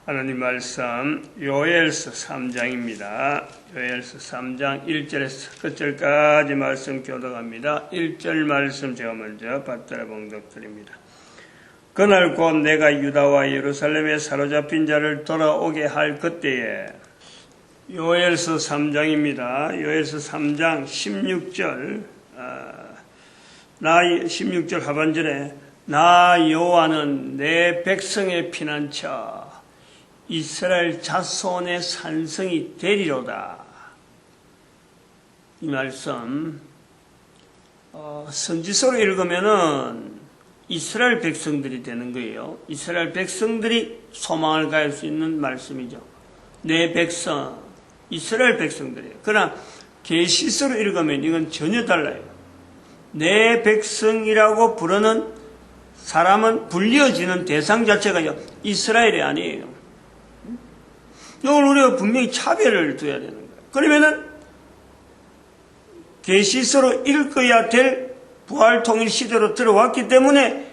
하나님 말씀 요엘서 3장입니다. 요엘서 3장 1절에서 끝절까지 말씀 교독합니다. 1절 말씀 제가 먼저 받들어 봉독드립니다. 그날 곧 내가 유다와 예루살렘에 사로잡힌 자를 돌아오게 할 그때에, 요엘서 3장입니다. 요엘서 3장 16절 16절 하반절에 나 여호와는 내 백성의 피난처 이스라엘 자손의 산성이 되리로다. 이 말씀 선지서로 읽으면은 이스라엘 백성들이 되는 거예요. 이스라엘 백성들이 소망을 가질 수 있는 말씀이죠. 내 백성, 이스라엘 백성들이에요. 그러나 계시서로 읽으면 이건 전혀 달라요. 내 백성이라고 부르는 사람은 불리어지는 대상 자체가 이스라엘이 아니에요. 이걸 우리가 분명히 차별을 둬야 되는 거예요. 그러면은 계시서로 읽어야 될 부활통일 시대로 들어왔기 때문에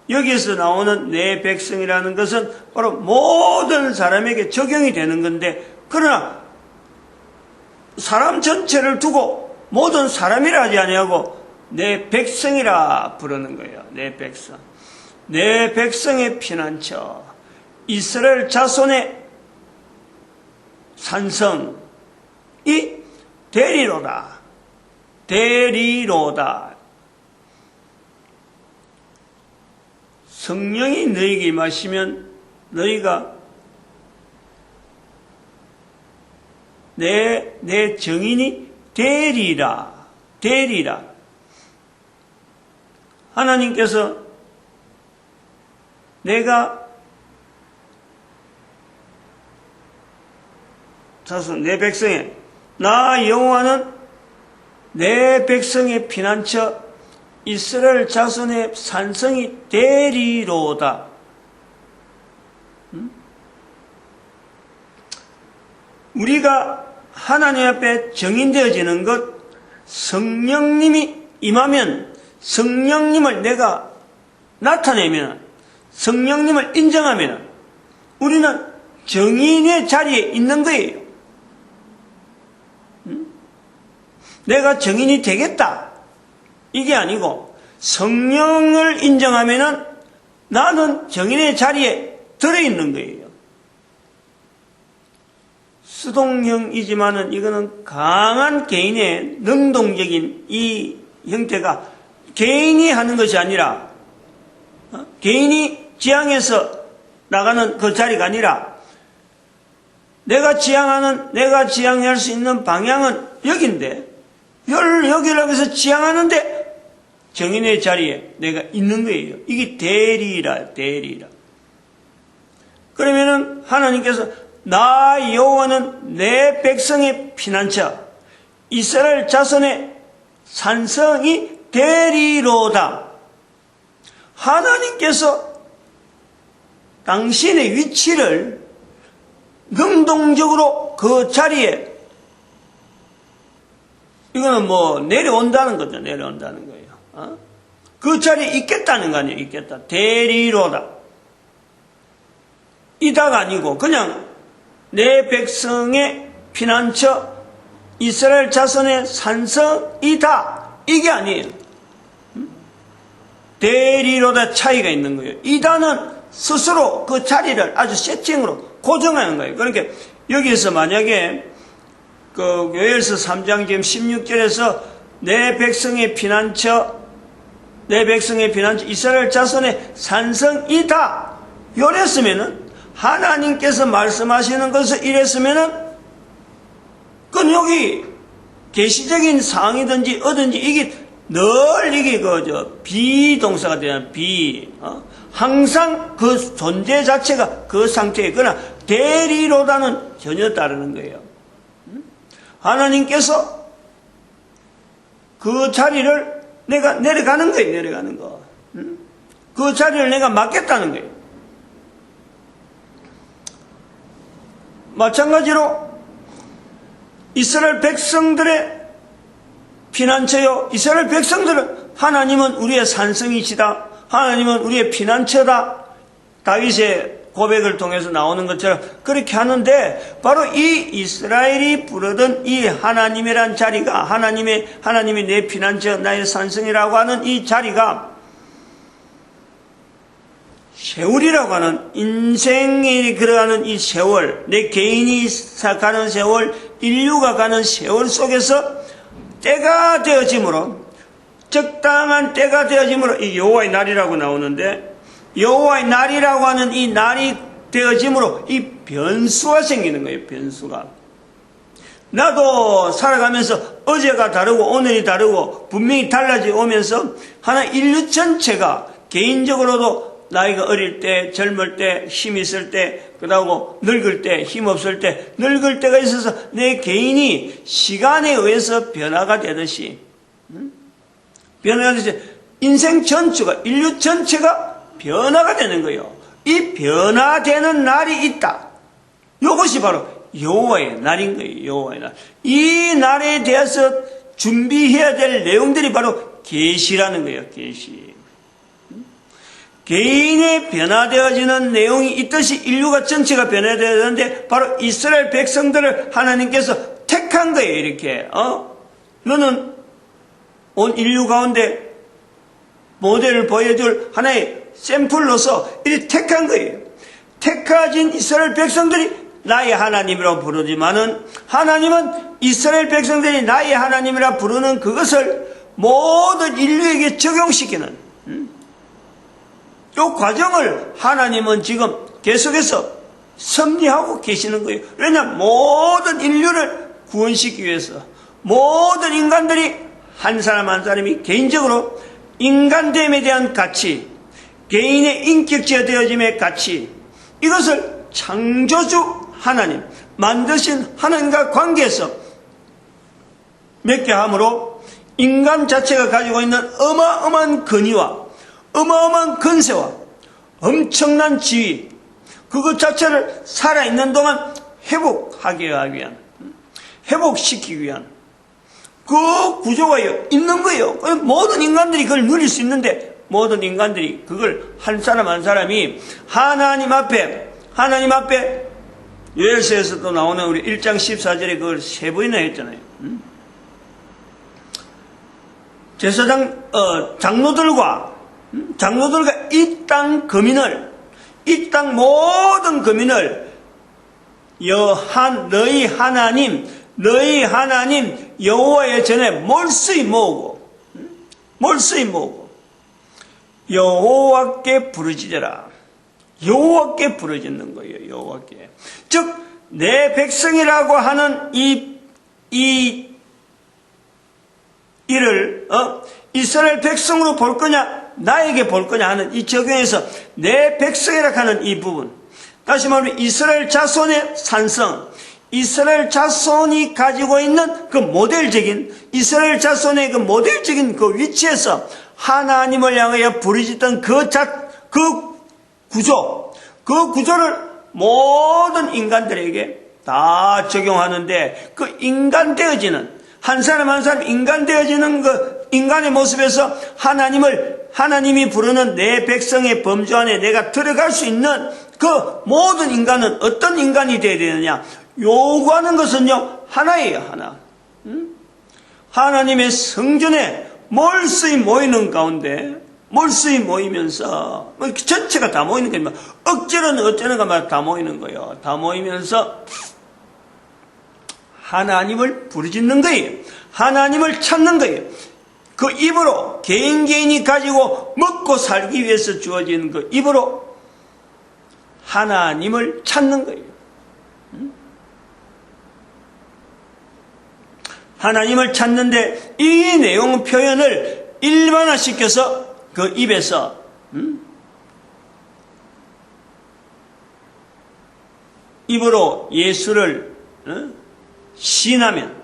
여기에서 나오는 내 백성이라는 것은 바로 모든 사람에게 적용이 되는 건데, 그러나 사람 전체를 두고 모든 사람이라 하지 아니하고 내 백성이라 부르는 거예요. 내 백성. 내 백성의 피난처 이스라엘 자손의 산성이 되리로다. 되리로다. 성령이 너희에게 임하시면 너희가 내 정인이 되리라. 되리라. 하나님께서 내가 자손 내 백성의 나 여호와는 내 백성의 피난처 이스라엘 자손의 산성이 되리로다. 우리가 하나님 앞에 정인되어지는 것, 성령님이 임하면, 성령님을 내가 나타내면, 성령님을 인정하면 우리는 정인의 자리에 있는 거예요. 내가 정인이 되겠다 이게 아니고, 성령을 인정하면은 나는 정인의 자리에 들어있는 거예요. 수동형이지만은 이거는 강한 개인의 능동적인 이 형태가 개인이 하는 것이 아니라, 개인이 지향해서 나가는 그 자리가 아니라, 내가 지향할 수 있는 방향은 여긴데, 여기라고 해서 지향하는데 정인의 자리에 내가 있는 거예요. 이게 되리라. 그러면은 하나님께서 나 여호와는 내 백성의 피난처 이스라엘 자손의 산성이 되리로다. 하나님께서 당신의 위치를 능동적으로 그 자리에, 이거는 내려온다는 거죠. 내려온다는 거예요. 그 자리에 있겠다는 거 아니에요. 있겠다. 되리로다. 이다가 아니고 그냥 내 백성의 피난처 이스라엘 자손의 산성이다. 이게 아니에요. 되리로다 차이가 있는 거예요. 이다는 스스로 그 자리를 아주 세팅으로 고정하는 거예요. 그러니까 여기에서 만약에 그 요엘서 3장 지금 16절에서 내 백성의 피난처 이스라엘 자손의 산성이다 이랬으면은, 하나님께서 말씀하시는 것을 이랬으면은, 그건 여기 계시적인 상황이든지 어든지 이게 늘 이게 비동사가 되는 항상 그 존재 자체가 그 상태에, 그러나 되리로다는 전혀 다르는 거예요. 하나님께서 그 자리를 내가 내려가는 거예요. 내려가는 거. 그 자리를 내가 맡겠다는 거예요. 마찬가지로 이스라엘 백성들의 피난처요, 이스라엘 백성들은 하나님은 우리의 산성이시다, 하나님은 우리의 피난처다, 다윗의 고백을 통해서 나오는 것처럼 그렇게 하는데, 바로 이 이스라엘이 부르던 이 하나님이란 자리가, 하나님이 내 피난처, 나의 산성이라고 하는 이 자리가 세월이라고 하는, 인생이 걸어가는 이 세월, 내 개인이 가는 세월, 인류가 가는 세월 속에서 때가 되어짐으로, 적당한 때가 되어짐으로, 이 여호와의 날이라고 나오는데, 여호와의 날이라고 하는 이 날이 되어짐으로 이 변수가 생기는 거예요. 변수가. 나도 살아가면서 어제가 다르고 오늘이 다르고 분명히 달라져 오면서 하나 인류 전체가 개인적으로도 나이가 어릴 때, 젊을 때, 힘 있을 때, 그러고 늙을 때, 힘 없을 때, 늙을 때가 있어서 내 개인이 시간에 의해서 변화가 되듯이, 변화가 되듯이 인생 전체가, 인류 전체가 변화가 되는 거예요. 이 변화되는 날이 있다. 이것이 바로 여호와의 날인 거예요. 여호와의 날. 이 날에 대해서 준비해야 될 내용들이 바로 계시라는 거예요. 계시. 개인의 변화되어지는 내용이 있듯이 인류가 전체가 변화되어야 되는데, 바로 이스라엘 백성들을 하나님께서 택한 거예요. 이렇게. 너는 온 인류 가운데 모델을 보여줄 하나의 샘플로서 이렇게 택한 거예요. 택하진 이스라엘 백성들이 나의 하나님이라고 부르지만은, 하나님은 이스라엘 백성들이 나의 하나님이라 부르는 그것을 모든 인류에게 적용시키는 이 과정을 하나님은 지금 계속해서 섭리하고 계시는 거예요. 왜냐하면 모든 인류를 구원시키기 위해서 모든 인간들이 한 사람 한 사람이 개인적으로 인간됨에 대한 가치, 개인의 인격체가 되어짐의 가치, 이것을 창조주 하나님, 만드신 하나님과 관계에서 맺게 함으로 인간 자체가 가지고 있는 어마어마한 근위와 어마어마한 근세와 엄청난 지위, 그것 자체를 살아있는 동안 회복하기 위한, 회복시키기 위한 그 구조가 있는 거예요. 모든 인간들이 그걸 누릴 수 있는데, 모든 인간들이 그걸 한 사람 한 사람이 하나님 앞에 요엘서에서도 나오는 우리 1장 14절에 그걸 3번이나 했잖아요. 제사장 장로들과 이 땅 거민을, 이 땅 모든 거민을 너희 하나님 여호와의 전에 몰수히 모으고 여호와께 부르짖어라. 여호와께 부르짖는 거예요. 여호와께. 즉 내 백성이라고 하는 이를 이스라엘 백성으로 볼 거냐, 나에게 볼 거냐 하는 이 적용에서 내 백성이라고 하는 이 부분, 다시 말하면 이스라엘 자손의 산성, 이스라엘 자손이 가지고 있는 그 모델적인, 이스라엘 자손의 그 모델적인 그 위치에서 하나님을 향하여 부르짖던 그 구조를 모든 인간들에게 다 적용하는데, 그 인간 되어지는, 한 사람 한 사람 인간 되어지는 그 인간의 모습에서 하나님이 부르는 내 백성의 범주 안에 내가 들어갈 수 있는 그 모든 인간은 어떤 인간이 되어야 되느냐? 요구하는 것은요, 하나예요, 하나. 하나님의 성전에 몰수히 모이는 가운데, 몰수히 모이면서, 전체가 다 모이는 거예요. 억지로는 어쩌는가 말 다 모이는 거예요. 다 모이면서 하나님을 부르짖는 거예요. 하나님을 찾는 거예요. 그 입으로, 개인이 가지고 먹고 살기 위해서 주어진 그 입으로 하나님을 찾는 거예요. 하나님을 찾는데 이 내용 표현을 일반화시켜서 그 입에서 입으로 예수를 시인하면,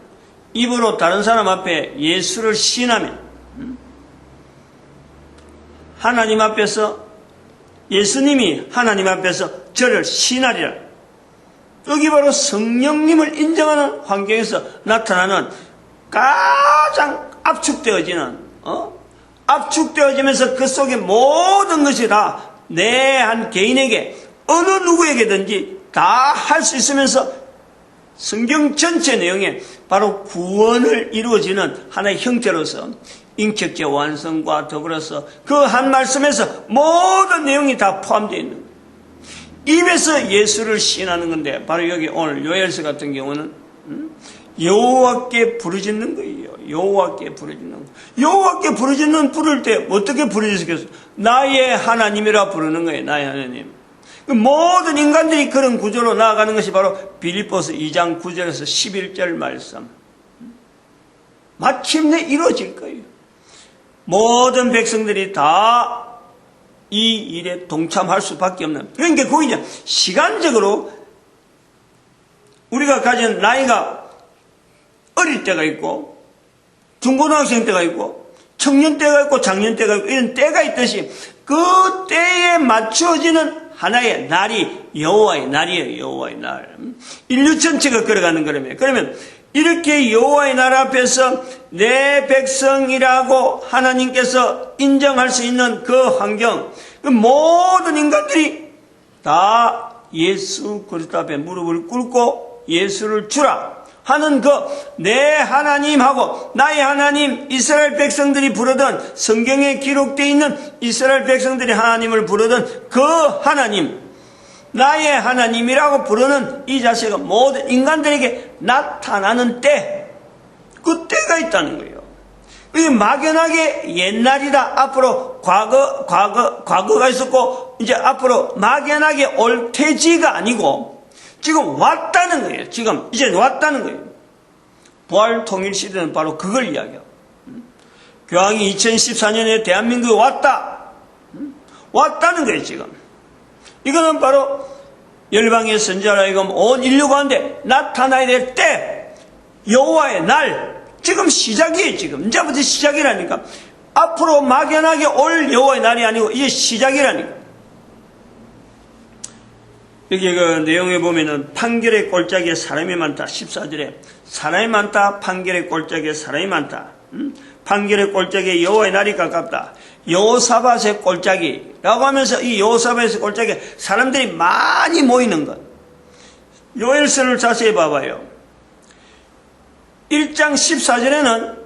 입으로 다른 사람 앞에 예수를 시인하면 하나님 앞에서, 예수님이 하나님 앞에서 저를 시인하리라. 여기 바로 성령님을 인정하는 환경에서 나타나는 가장 압축되어지면서 그 속에 모든 것이 다 내 한 개인에게 어느 누구에게든지 다 할 수 있으면서 성경 전체 내용에 바로 구원을 이루어지는 하나의 형태로서 인격체 완성과 더불어서 그 한 말씀에서 모든 내용이 다 포함되어 있는 거예요. 입에서 예수를 시인하는 건데 바로 여기 오늘 요엘서 같은 경우는 여호와께 부르짖는 거예요. 여호와께 부르짖는 거. 여호와께 부를 때 어떻게 부르짖겠어요? 나의 하나님이라 부르는 거예요. 나의 하나님. 모든 인간들이 그런 구조로 나아가는 것이 바로 빌립보서 2장 9절에서 11절 말씀. 마침내 이루어질 거예요. 모든 백성들이 다 이 일에 동참할 수밖에 없는. 그러니까 거기 이제 시간적으로 우리가 가진 나이가 어릴 때가 있고 중고등학생 때가 있고 청년 때가 있고 장년 때가 있고 이런 때가 있듯이 그 때에 맞춰지는 하나의 날이 여호와의 날이에요. 여호와의 날. 인류 전체가 걸어가는 거라며. 그러면 이렇게 여호와의 날 앞에서 내 백성이라고 하나님께서 인정할 수 있는 그 환경, 그 모든 인간들이 다 예수 그리스도 앞에 무릎을 꿇고 예수를 주라 하는 그 내 하나님하고 나의 하나님, 이스라엘 백성들이 부르던, 성경에 기록되어 있는 이스라엘 백성들이 하나님을 부르던 그 하나님, 나의 하나님이라고 부르는 이 자체가 모든 인간들에게 나타나는 때, 그 때가 있다는 거예요. 이게 막연하게 옛날이다, 앞으로 과거가 있었고 이제 앞으로 막연하게 올 테지가 아니고 지금 왔다는 거예요. 지금 이제 왔다는 거예요. 부활 통일 시대는 바로 그걸 이야기해요. 교황이 2014년에 대한민국에 왔다는 거예요. 지금 이거는 바로 열방의 선지자라 하여금 온 인류 가운데 나타나야 될 때, 여호와의 날, 지금 시작이에요. 지금 이제부터 시작이라니까. 앞으로 막연하게 올 여호와의 날이 아니고 이제 시작이라니까. 여기 그 내용에 보면은 판결의 골짜기에 사람이 많다. 14절에 사람이 많다. 판결의 골짜기에 사람이 많다. 판결의 골짜기에 여호와의 날이 가깝다. 여호사밧의 골짜기라고 하면서 이 여호사밧의 골짜기에 사람들이 많이 모이는 것. 요엘서를 자세히 봐봐요. 1장 14절에는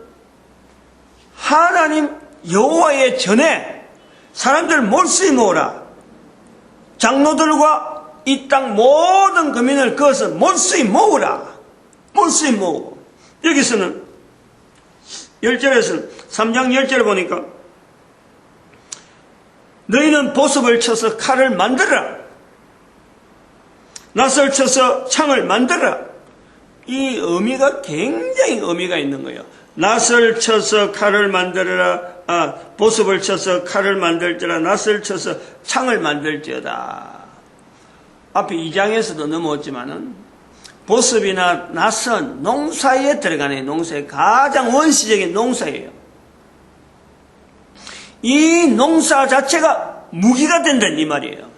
하나님 여호와의 전에 사람들 몰수히 모으라. 장로들과 이 땅 모든 거민을 그것을 몰수히 모으라. 몰수히 모으고. 여기서는 10절에서는 3장 10절을 보니까 너희는 보습을 쳐서 칼을 만들어라. 낫을 쳐서 창을 만들어라. 이 의미가 굉장히 의미가 있는 거예요. 낫을 쳐서 칼을 만들어라. 보습을 쳐서 칼을 만들지라. 낫을 쳐서 창을 만들지어다. 앞에 2장에서도 넘어왔지만은 보습이나 낫은 농사에 들어가는 농사의 가장 원시적인 농사예요. 이 농사 자체가 무기가 된다는 이 말이에요.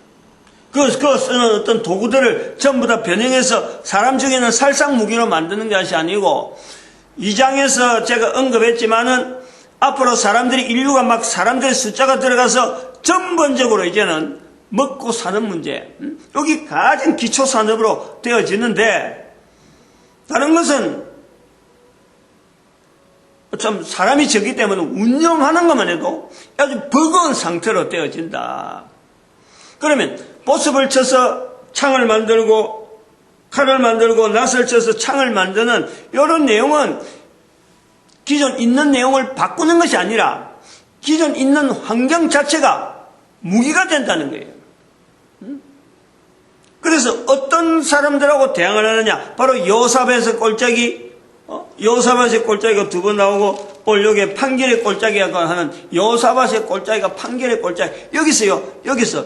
그 쓰는 어떤 도구들을 전부 다 변형해서 사람 중에는 살상 무기로 만드는 것이 아니고, 2장에서 제가 언급했지만은 앞으로 인류가 막 사람들의 숫자가 들어가서 전반적으로 이제는 먹고 사는 문제, 여기 가장 기초 산업으로 되어지는데, 다른 것은 참 사람이 적기 때문에 운영하는 것만 해도 아주 버거운 상태로 되어진다. 그러면 보습을 쳐서 창을 만들고 칼을 만들고 낫을 쳐서 창을 만드는 이런 내용은 기존 있는 내용을 바꾸는 것이 아니라 기존 있는 환경 자체가 무기가 된다는 거예요. 그래서 어떤 사람들하고 대항을 하느냐? 바로 여호사밧의 골짜기, 여호사밧의 골짜기가 두 번 나오고, 오늘 여기에 판결의 골짜기라고 하는 여호사밧의 골짜기가 판결의 골짜기. 여기서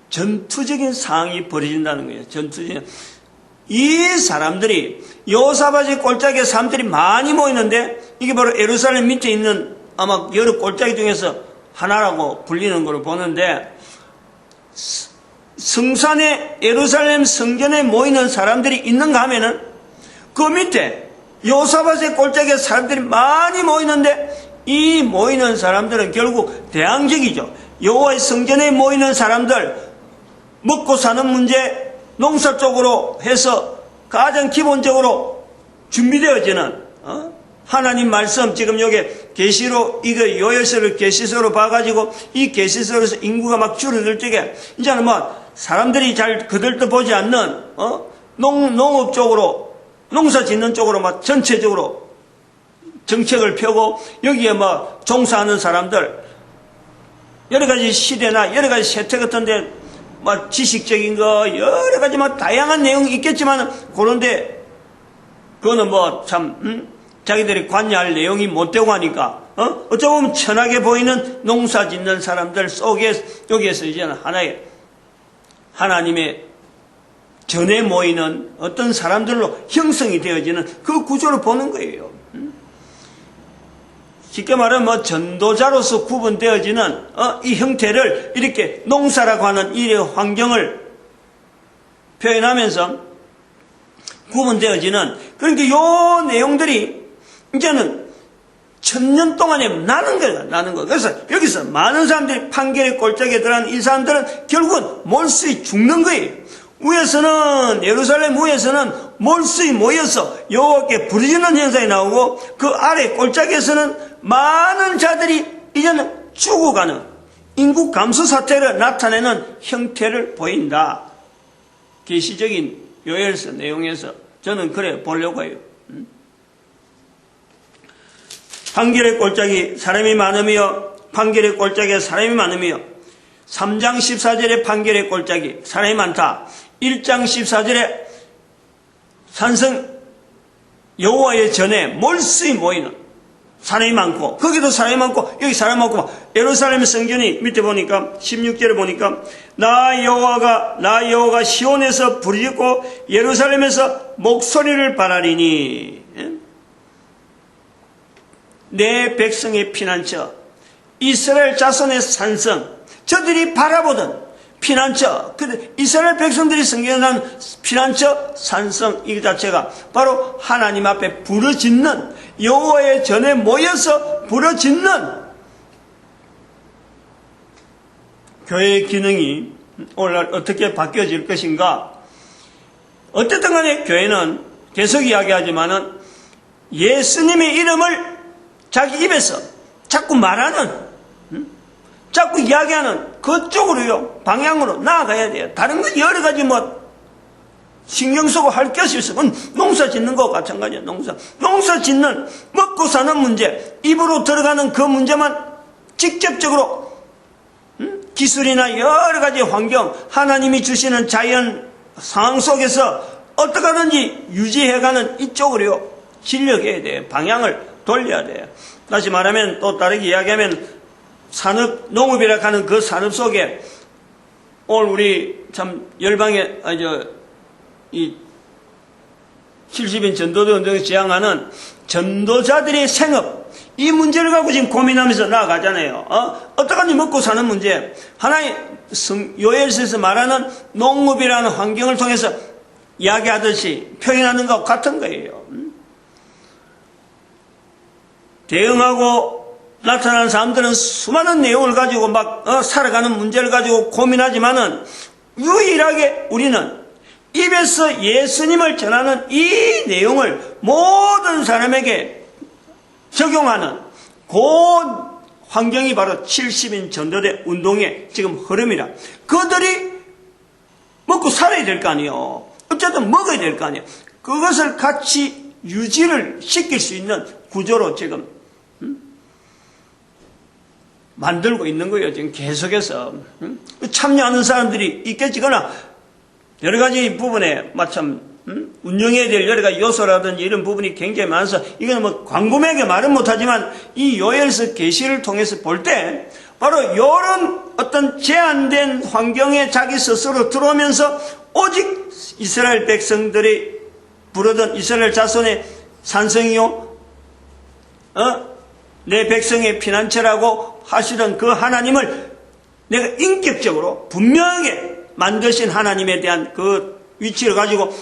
전투적인 상황이 벌어진다는 거예요. 전투적인. 이 사람들이, 여호사밧의 골짜기에 사람들이 많이 모이는데, 이게 바로 예루살렘 밑에 있는 아마 여러 골짜기 중에서 하나라고 불리는 걸 보는데, 성산에 예루살렘 성전에 모이는 사람들이 있는가 하면은 그 밑에 여호사밧의 골짜기에 사람들이 많이 모이는데, 이 모이는 사람들은 결국 대항적이죠. 여호와의 성전에 모이는 사람들, 먹고 사는 문제, 농사 쪽으로 해서 가장 기본적으로 준비되어지는 하나님 말씀, 지금 여기 계시로 이거 요엘서를 계시서로 봐가지고 이 계시서에서 인구가 막 줄어들 적에 이제는 뭐 사람들이 잘 그들도 보지 않는 농업 쪽으로 농사 짓는 쪽으로 막 전체적으로 정책을 펴고 여기에 뭐 종사하는 사람들 여러 가지 시대나 여러 가지 세태 같은데 뭐 지식적인 거 여러 가지 뭐 다양한 내용이 있겠지만 그런데 그거는 뭐 참 자기들이 관여할 내용이 못 되고 하니까 어쩌 보면 천하게 보이는 농사 짓는 사람들 속에 여기에서 이제는 하나의 하나님의 전에 모이는 어떤 사람들로 형성이 되어지는 그 구조를 보는 거예요. 쉽게 말하면 뭐 전도자로서 구분되어지는 이 형태를 이렇게 농사라고 하는 이 환경을 표현하면서 구분되어지는 그러니까 요 내용들이 이제는 1000년 동안에 나는 거예요. 그래서 여기서 많은 사람들이 판결의 골짜기에 들어간 이 사람들은 결국은 몰수히 죽는 거예요. 위에서는 예루살렘 위에서는 몰수히 모여서 여호와께 부르짖는 현상이 나오고 그 아래 골짜기에서는 많은 자들이 이제는 죽어가는 인구 감소 사태를 나타내는 형태를 보인다. 계시적인 요엘서 내용에서 저는 그래 보려고 해요. 판결의 골짜기 사람이 많으며 판결의 골짜기에 사람이 많으며 3장 14절에 판결의 골짜기 사람이 많다. 1장 14절에 산성 여호와의 전에 몰수히 모이는 사람이 많고 거기도 사람이 많고 여기 사람이 많고 예루살렘 성전이 밑에 보니까 16절에 보니까 나 여호와가 시온에서 부르짖고 예루살렘에서 목소리를 바라리니 내 백성의 피난처 이스라엘 자손의 산성 저들이 바라보던 피난처 이스라엘 백성들이 성경에 피난처 산성 이 자체가 바로 하나님 앞에 부르짖는 여호와의 전에 모여서 부르짖는 교회의 기능이 오늘날 어떻게 바뀌어질 것인가. 어쨌든 간에 교회는 계속 이야기하지만은 예수님의 이름을 자기 입에서 자꾸 말하는 자꾸 이야기하는 그쪽으로요 방향으로 나아가야 돼요. 다른 건 여러 가지 뭐 신경 쓰고 할 것이 있으면 농사 짓는 것 마찬가지예요. 농사 짓는 먹고 사는 문제 입으로 들어가는 그 문제만 직접적으로 기술이나 여러 가지 환경 하나님이 주시는 자연 상황 속에서 어떻게 하든지 유지해가는 이쪽으로요 진력해야 돼요. 방향을 돌려야 돼요. 다시 말하면 또 다르게 이야기하면 산업, 농업이라 하는 그 산업 속에 오늘 우리 참 열방에 이 70인 전도대 운동을 지향하는 전도자들의 생업 이 문제를 갖고 지금 고민하면서 나아가잖아요. 어떡하니 먹고 사는 문제 하나의 요엘서에서 말하는 농업이라는 환경을 통해서 이야기하듯이 표현하는 것 같은 거예요. 대응하고 나타나는 사람들은 수많은 내용을 가지고 막 살아가는 문제를 가지고 고민하지만은 유일하게 우리는 입에서 예수님을 전하는 이 내용을 모든 사람에게 적용하는 그 환경이 바로 70인 전도대 운동의 지금 흐름이라. 그들이 먹고 살아야 될 거 아니에요. 어쨌든 먹어야 될 거 아니에요. 그것을 같이 유지를 시킬 수 있는 구조로 지금 만들고 있는 거예요. 지금 계속해서 참여하는 사람들이 있겠지거나 여러 가지 부분에 마침 운영해야 될 여러 가지 요소라든지 이런 부분이 굉장히 많아서 이거는 뭐 광범위하게 말은 못하지만 이 요엘서 계시를 통해서 볼 때 바로 이런 어떤 제한된 환경에 자기 스스로 들어오면서 오직 이스라엘 백성들이 부르던 이스라엘 자손의 산성이요 내 백성의 피난처라고 하시던 그 하나님을 내가 인격적으로 분명하게 만드신 하나님에 대한 그 위치를 가지고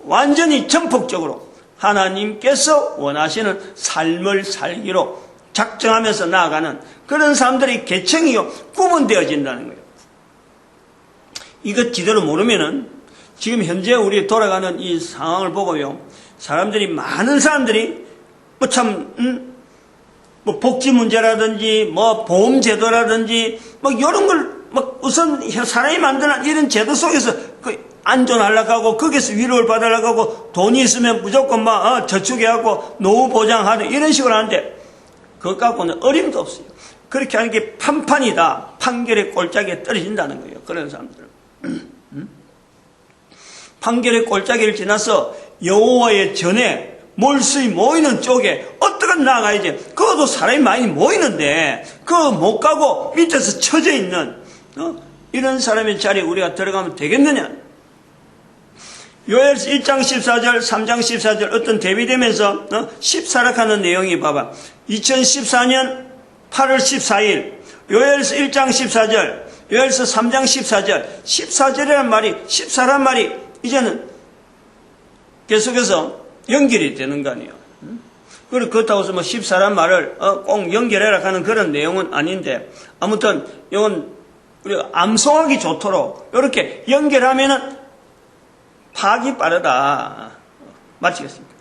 완전히 전폭적으로 하나님께서 원하시는 삶을 살기로 작정하면서 나아가는 그런 사람들이 계층이요 구분되어진다는 거예요. 이것 제대로 모르면은 지금 현재 우리 돌아가는 이 상황을 보고요. 사람들이, 많은 사람들이 뭐 복지 문제라든지 뭐 보험 제도라든지 뭐 이런 걸 막 우선 사람이 만드는 이런 제도 속에서 안전하려고 하고 거기서 위로를 받으려고 하고 돈이 있으면 무조건 막 저축해하고 노후 보장하는 이런 식으로 하는데 그것 갖고는 어림도 없어요. 그렇게 하는 게 판판이다. 판결의 꼴짝에 떨어진다는 거예요. 그런 사람들은. 판결의 꼴짝이를 지나서 여호와의 전에 몰수히 모이는 쪽에 어떻게 나가야지. 그것도 사람이 많이 모이는데 그거 못 가고 밑에서 처져 있는 이런 사람의 자리에 우리가 들어가면 되겠느냐. 요엘서 1장 14절 3장 14절 어떤 대비되면서 십사락하는 내용이 봐봐. 2014년 8월 14일 요엘서 1장 14절 요엘서 3장 14절 14절이란 말이 14란 말이 이제는 계속해서 연결이 되는 거 아니에요. 그리고 그렇다고 해서 뭐 14란 말을 꼭 연결해라 하는 그런 내용은 아닌데 아무튼 이건 우리가 암송하기 좋도록 이렇게 연결하면은 파악이 빠르다. 마치겠습니다.